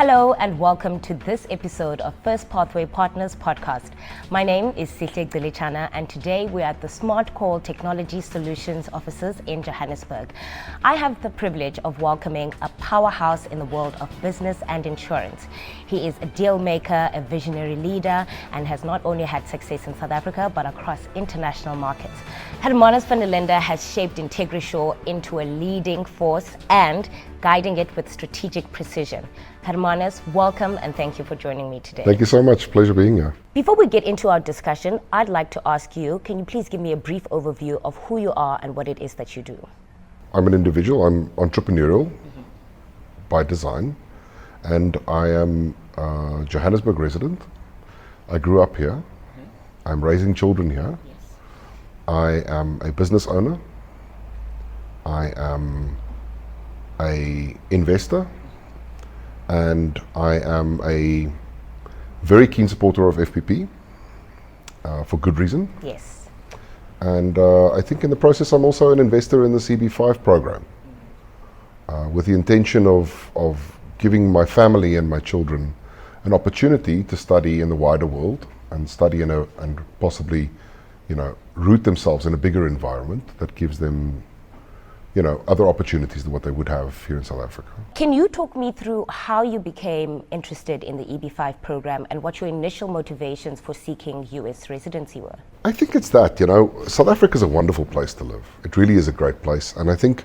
Hello and welcome to this episode of First Pathway Partners podcast. My name is Sihle Gdilichana and today we're at the Smart Call Technology Solutions offices in Johannesburg. I have the privilege of welcoming a powerhouse in the world of business and insurance. He is a deal maker, a visionary leader, and has not only had success in South Africa but across international markets. Hermanus van der Linde has shaped Integrisure into a leading force and guiding it with strategic precision. Hermanus, welcome and thank you for joining me today. Thank you so much. Pleasure being here. Before we get into our discussion, I'd like to ask you, can you please give me a brief overview of who you are and what it is that you do? I'm an individual. I'm entrepreneurial by design, and I am a Johannesburg resident. I grew up here. I'm raising children here. I am a business owner. I am an investor, and I am a very keen supporter of FPP for good reason. Yes. And I think in the process I'm also an investor in the EB5 program with the intention of giving my family and my children an opportunity to study in the wider world and study and possibly, root themselves in a bigger environment that gives them other opportunities than what they would have here in South Africa. Can you talk me through how you became interested in the EB5 program and what your initial motivations for seeking US residency were? I think it's that, South Africa is a wonderful place to live. It really is a great place. And I think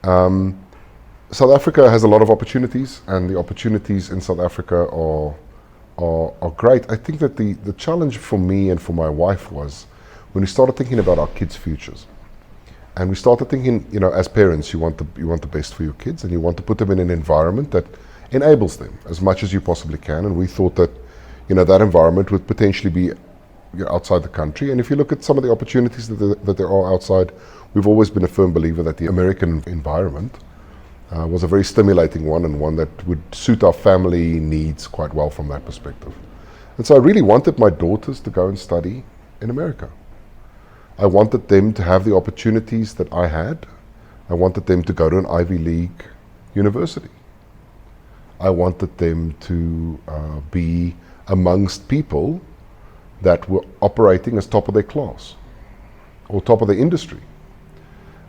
South Africa has a lot of opportunities, and the opportunities in South Africa are great. I think that the challenge for me and for my wife was when we started thinking about our kids' futures. And we started thinking, as parents, you want the best for your kids, and you want to put them in an environment that enables them as much as you possibly can. And we thought that, that environment would potentially be outside the country. And if you look at some of the opportunities that there are outside, we've always been a firm believer that the American environment was a very stimulating one, and one that would suit our family needs quite well from that perspective. And so I really wanted my daughters to go and study in America. I wanted them to have the opportunities that I had. I wanted them to go to an Ivy League university. I wanted them to be amongst people that were operating as top of their class or top of the industry.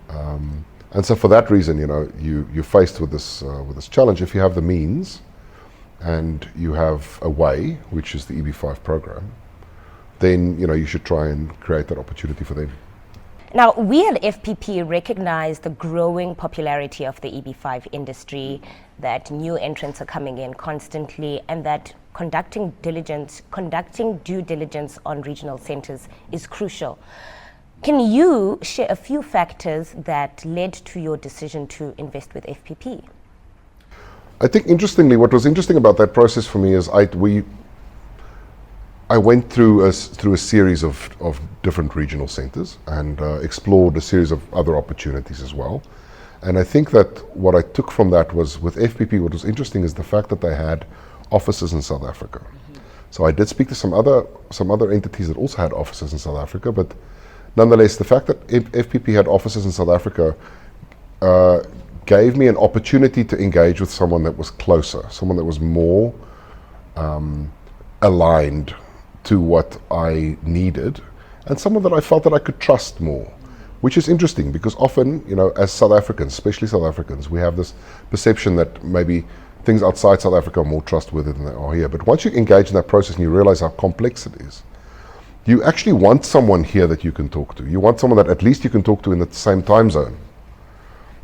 And so for that reason, you're faced with this challenge. If you have the means and you have a way, which is the EB5 program, then you should try and create that opportunity for them. Now, we at FPP recognize the growing popularity of the EB5 industry, that new entrants are coming in constantly, and that conducting due diligence on regional centers is crucial. Can you share a few factors that led to your decision to invest with FPP? I think interestingly, what was interesting about that process for me is I went through a series of different regional centers and explored a series of other opportunities as well. And I think that what I took from that was, with FPP, what was interesting is the fact that they had offices in South Africa. So I did speak to some other entities that also had offices in South Africa, but nonetheless, the fact that FPP had offices in South Africa gave me an opportunity to engage with someone that was closer, someone that was more aligned to what I needed, and someone that I felt that I could trust more, which is interesting because often, as South Africans, especially South Africans, we have this perception that maybe things outside South Africa are more trustworthy than they are here. But once you engage in that process and you realize how complex it is, you actually want someone here that you can talk to. You want someone that at least you can talk to in the same time zone.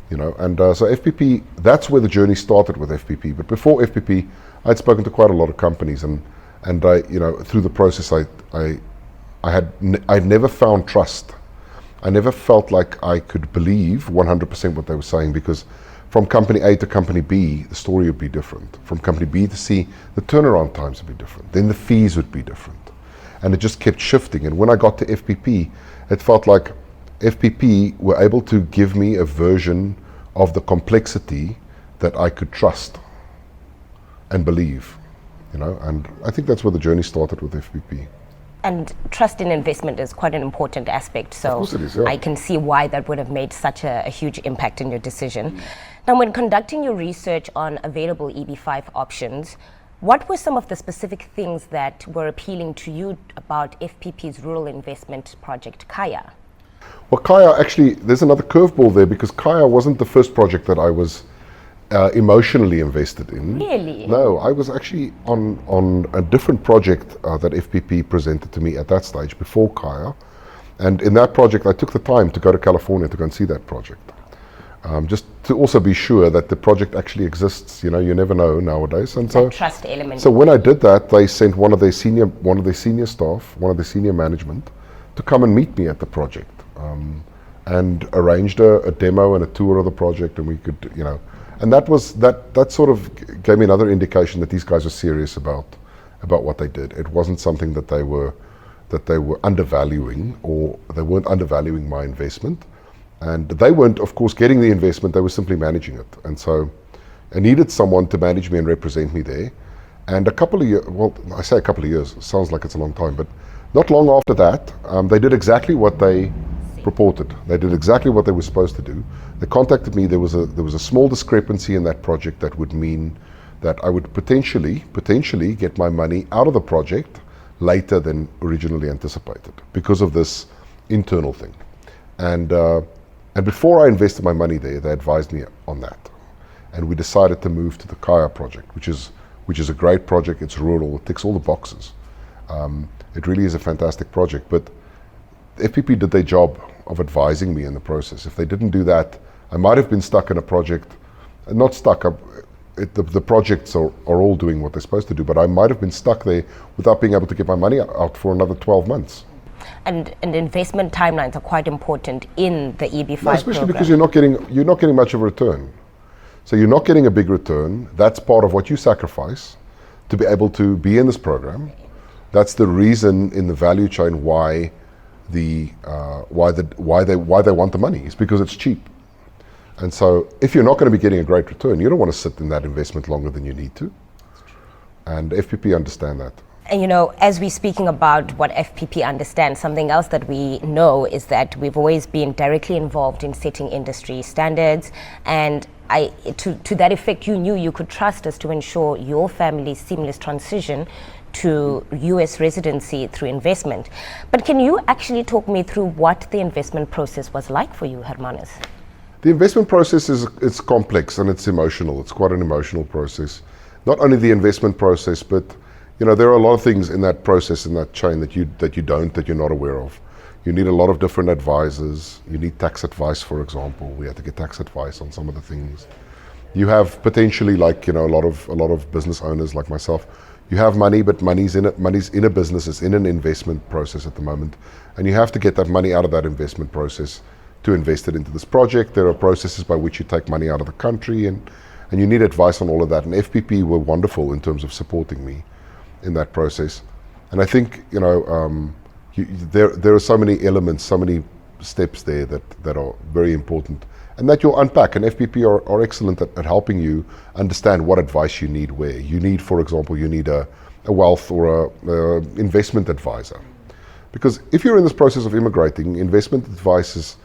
And so FPP, that's where the journey started with FPP. But before FPP, I'd spoken to quite a lot of companies, and I, through the process, I'd never found trust. I never felt like I could believe 100% what they were saying, because from company A to company B, the story would be different. From company B to C, the turnaround times would be different. Then the fees would be different. And it just kept shifting. And when I got to FPP, it felt like FPP were able to give me a version of the complexity that I could trust and believe. And I think that's where the journey started with FPP. And trust in investment is quite an important aspect. So Of course it is, yeah. I can see why that would have made such a huge impact in your decision. Now, when conducting your research on available EB5 options, what were some of the specific things that were appealing to you about FPP's rural investment project, Kaya? Well, Kaya, actually, there's another curveball there, because Kaya wasn't the first project that I was emotionally invested in. Really? No, I was actually on a different project that FPP presented to me at that stage before Kaya. And in that project, I took the time to go to California to go and see that project. Just to also be sure that the project actually exists. You know, you never know nowadays. And so, Trust element. so when I did that, they sent one of their senior staff, one of the senior management, to come and meet me at the project, and arranged a demo and a tour of the project, and we could, you know, and that sort of gave me another indication that these guys are serious about what they did. It wasn't something that they were undervaluing, or they weren't undervaluing my investment. And they weren't, of course, getting the investment, they were simply managing it. And so I needed someone to manage me and represent me there. And a couple of years, well, I say a couple of years, sounds like it's a long time, but not long after that, they did exactly what they purported. They did exactly what they were supposed to do. They contacted me. There was a small discrepancy in that project that would mean that I would potentially get my money out of the project later than originally anticipated because of this internal thing. And before I invested my money there, they advised me on that. And we decided to move to the Kaya project, which is a great project. It's rural, it ticks all the boxes. It really is a fantastic project. But FPP did their job of advising me in the process. If they didn't do that, I might have been stuck in a project, not stuck, the projects are all doing what they're supposed to do, but I might have been stuck there without being able to get my money out for another 12 months. And investment timelines are quite important in the EB5 no, especially program. Because you're not getting much of a return. So you're not getting a big return. That's part of what you sacrifice to be able to be in this program. That's the reason in the value chain why they want the money. It's because it's cheap. And so if you're not going to be getting a great return, you don't want to sit in that investment longer than you need to. And FPP understand that. And you know, as we're speaking about what FPP understands, something else that we know is that we've always been directly involved in setting industry standards. And to that effect, you knew you could trust us to ensure your family's seamless transition to US residency through investment. But can you actually talk me through what the investment process was like for you, Hermanus? The investment process is complex and it's emotional. It's quite an emotional process. Not only the investment process, but you know, there are a lot of things in that process, in that chain that you're not aware of. You need a lot of different advisors. You need tax advice, for example. We had to get tax advice on some of the things. You have potentially, like, you know, a lot of business owners like myself. You have money, but money's in a business, it's in an investment process at the moment, and you have to get that money out of that investment process to invest it into this project. There are processes by which you take money out of the country, and you need advice on all of that. And FPP were wonderful in terms of supporting me in that process. And I think, you know, there are so many elements, so many steps there that are very important, and that you'll unpack. And FPP are excellent at helping you understand what advice you need where. You need, for example, you need a wealth or a investment advisor. Because if you're in this process of immigrating, investment advice is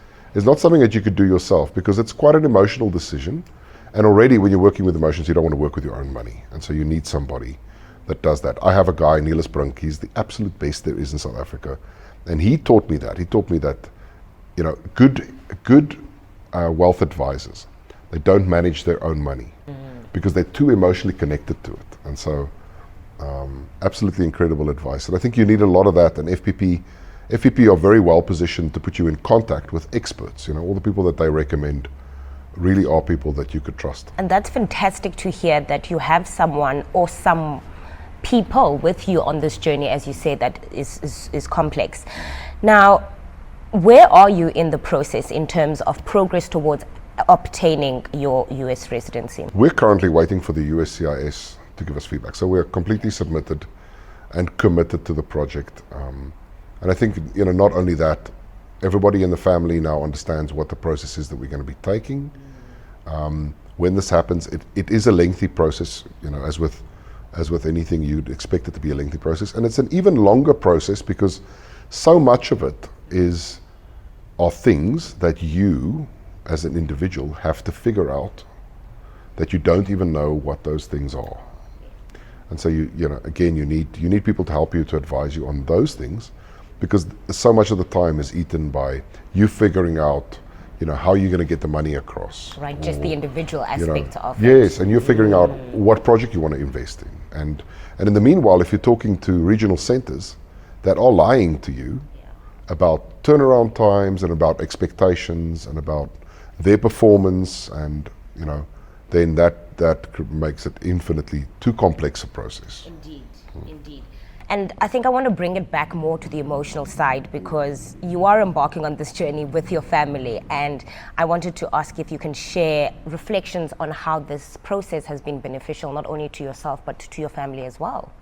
not something that you could do yourself, because it's quite an emotional decision. And already when you're working with emotions, you don't want to work with your own money. And so you need somebody that does that. I have a guy, Niels Brink, he's the absolute best there is in South Africa. And he taught me that. He taught me that, you know, good wealth advisors, they don't manage their own money because they're too emotionally connected to it. And so absolutely incredible advice. And I think you need a lot of that. And FPP are very well positioned to put you in contact with experts. You know, all the people that they recommend really are people that you could trust. And that's fantastic to hear, that you have someone or some people with you on this journey, as you say, that is complex. Now, where are you in the process in terms of progress towards obtaining your US residency? We're currently waiting for the USCIS to give us feedback. So we're completely submitted and committed to the project. And I think, you know, not only that, everybody in the family now understands what the process is that we're going to be taking. When this happens, it is a lengthy process, you know, as with as with anything, you'd expect it to be a lengthy process. And it's an even longer process because so much of it are things that you, as an individual, have to figure out that you don't even know what those things are. And so you know, again, you need people to help you, to advise you on those things, because so much of the time is eaten by you figuring out, you know, how you're going to get the money across. Right, just the individual aspect of it. Yes, and you're figuring out what project you want to invest in. And in the meanwhile, if you're talking to regional centers that are lying to you about turnaround times and about expectations and about their performance, and, you know, then that makes it infinitely too complex a process. Indeed, indeed. And I think I want to bring it back more to the emotional side, because you are embarking on this journey with your family, and I wanted to ask if you can share reflections on how this process has been beneficial, not only to yourself but to your family as well.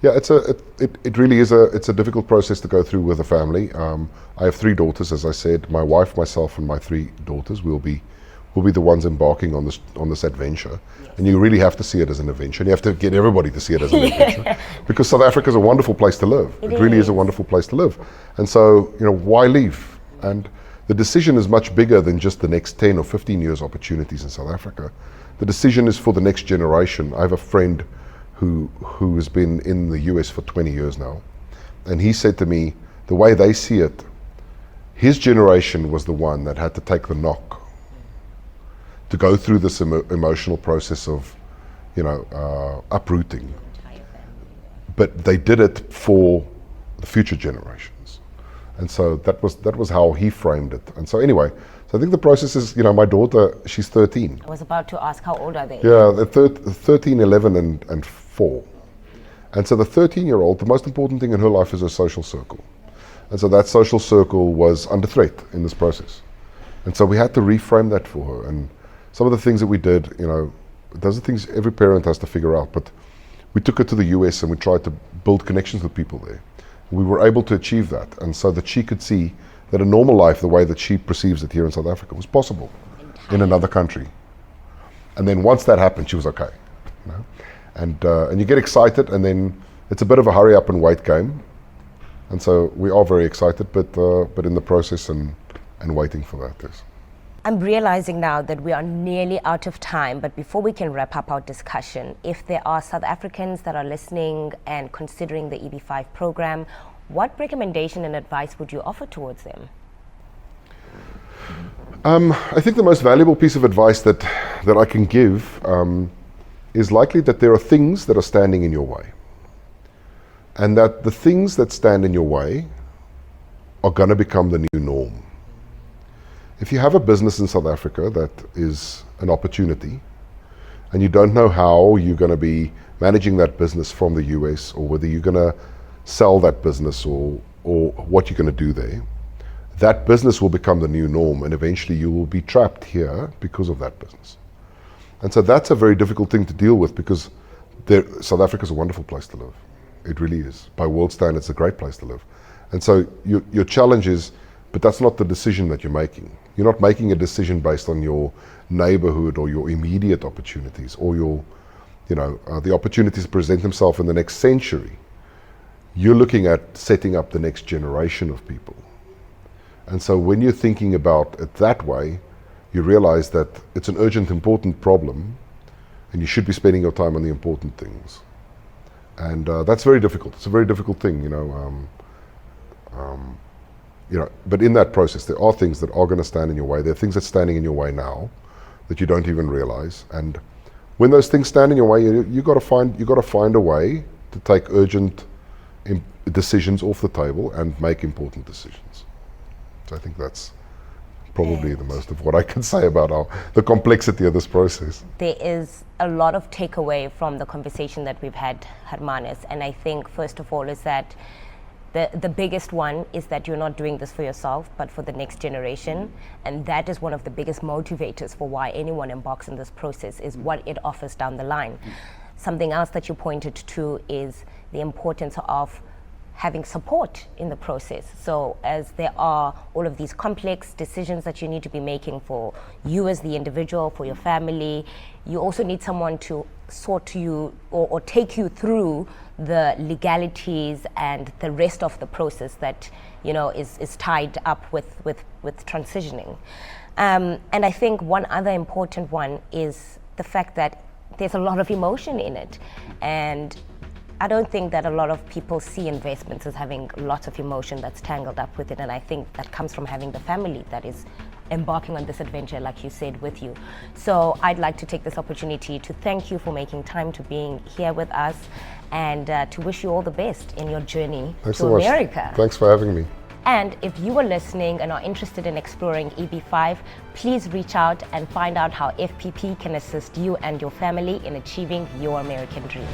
Yeah, it really is a difficult process to go through with a family. I have 3 daughters, as I said. My wife, myself, and my 3 daughters will be the ones embarking on this adventure. Yes. And you really have to see it as an adventure, and you have to get everybody to see it as an adventure, because South Africa is a wonderful place to live. It really is a wonderful place to live. And so, you know, why leave? And the decision is much bigger than just the next 10 or 15 years opportunities in South Africa. The decision is for the next generation. I have a friend who has been in the US for 20 years now, and he said to me, the way they see it, his generation was the one that had to take the knock to go through this emotional process of, you know, uprooting. But they did it for the future generations. And so that was how he framed it. And so anyway, so I think the process is, you know, my daughter, she's 13. I was about to ask, how old are they? Yeah, they're 13, 11, and 4. And so the 13-year-old, the most important thing in her life is her social circle. And so that social circle was under threat in this process. And so we had to reframe that for her. And some of the things that we did, you know, those are things every parent has to figure out. But we took her to the US and we tried to build connections with people there. We were able to achieve that. And so that she could see that a normal life, the way that she perceives it here in South Africa, was possible in another country. And then once that happened, she was okay. You know? And you get excited, and then it's a bit of a hurry up and wait game. And so we are very excited, but in the process and waiting for that, yes. I'm realizing now that we are nearly out of time, but before we can wrap up our discussion, if there are South Africans that are listening and considering the EB5 program, what recommendation and advice would you offer towards them? I think the most valuable piece of advice that I can give is likely that there are things that are standing in your way. And that the things that stand in your way are going to become the new norm. If you have a business in South Africa that is an opportunity, and you don't know how you're going to be managing that business from the US, or whether you're going to sell that business or what you're going to do there, that business will become the new norm, and eventually you will be trapped here because of that business. And so that's a very difficult thing to deal with, because South Africa is a wonderful place to live. It really is. By world standards, it's a great place to live. And so your challenge is, but that's not the decision that you're making. You're not making a decision based on your neighborhood or your immediate opportunities, or your, you know, the opportunities present themselves in the next century. You're looking at setting up the next generation of people. And so when you're thinking about it that way, you realize that it's an urgent, important problem, and you should be spending your time on the important things. And that's very difficult. It's a very difficult thing, you know. But in that process, there are things that are going to stand in your way. There are things that's standing in your way now that you don't even realize. And when those things stand in your way, you got to find a way to take urgent decisions off the table and make important decisions. So I think that's probably the most of what I can say about the complexity of this process. There is a lot of takeaway from the conversation that we've had, Hermanus, and I think first of all is that the biggest one is that you're not doing this for yourself, but for the next generation. And that is one of the biggest motivators for why anyone embarks in this process, is what it offers down the line. Something else that you pointed to is the importance of having support in the process. So as there are all of these complex decisions that you need to be making for you as the individual, for your family, you also need someone to sort you or take you through the legalities and the rest of the process that is tied up with transitioning. And I think one other important one is the fact that there's a lot of emotion in it, and I don't think that a lot of people see investments as having lots of emotion that's tangled up with it, and I think that comes from having the family that is embarking on this adventure, like you said, with you. So I'd like to take this opportunity to thank you for making time to being here with us, and to wish you all the best in your journey to America. Thanks for having me. And if you are listening and are interested in exploring EB5, please reach out and find out how FPP can assist you and your family in achieving your American dream.